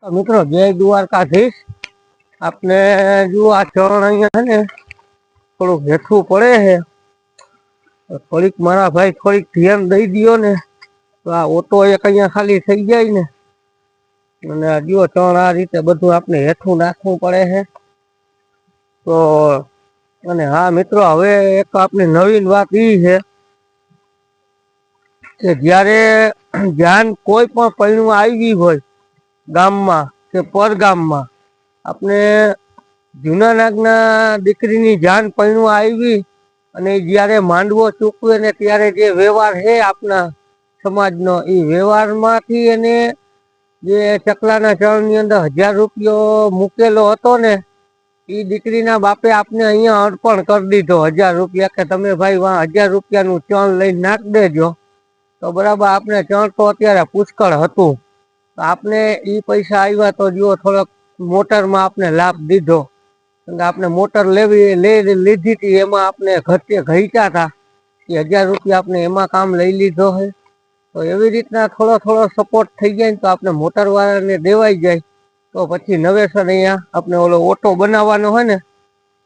મિત્રો જય દ્વારકાધીશ। આપને જો આ ચરણ અહીંયા છે ને થોડુંક હેઠું પડે છે, થોડીક મારા ભાઈ થોડીક ધ્યાન દઈ દો ને તો આ ઓટો એક અહીંયા ખાલી થઈ જાય ને, અને આ જો ચણ આ રીતે બધું આપણે હેઠું નાખવું પડે છે। તો અને હા મિત્રો, હવે એક આપણી નવીન વાત એ છે કે જ્યારે જાન કોઈ પણ પૈણું આવી હોય ગામમાં કે પરગામમાં, આપણે જૂના નાગના દીકરીની જાન પૈણું આવી અને જ્યારે માંડવો ચૂકવે ને ત્યારે જે વ્યવહાર છે આપણા સમાજનો, એ વ્યવહારમાંથી એને જે ચકલાના ચરણની અંદર 1000 રૂપિયો મૂકેલો હતો ને, એ દીકરીના બાપે આપને અહીંયા અર્પણ કરી દીધો 1000 રૂપિયા, કે તમે ભાઈ 1000 રૂપિયાનું ચણ લઈને નાખ દેજો। તો બરાબર, આપણે ચણ તો અત્યારે પુષ્કળ હતું, તો આપણે એ પૈસા આવ્યા તો જુઓ થોડોક મોટરમાં આપણે લાભ દીધો, કારણ કે આપણે મોટર લીધી હતી, એમાં આપણે ઘટ્યા હતા કે 1000 રૂપિયા આપણે એમાં કામ લઈ લીધો છે। તો એવી રીતના થોડો સપોર્ટ થઈ જાય ને તો આપણે મોટરવાળાને દેવાઈ જાય, તો પછી નવેસર અહીંયા આપણે ઓલો ઓટો બનાવવાનો હોય ને,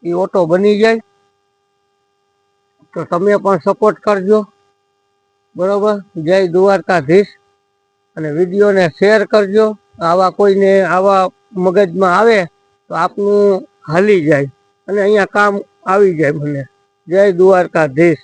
એ ઓટો બની જાય। તો તમે પણ સપોર્ટ કરજો, બરોબર। જય દ્વારકાધીશ। અને વિડીયોને શેર કરજો, આવા કોઈને આવા મગજમાં આવે તો આપનું હાલી જાય અને અહીંયા કામ આવી જાય મને। જય દ્વારકાધીશ।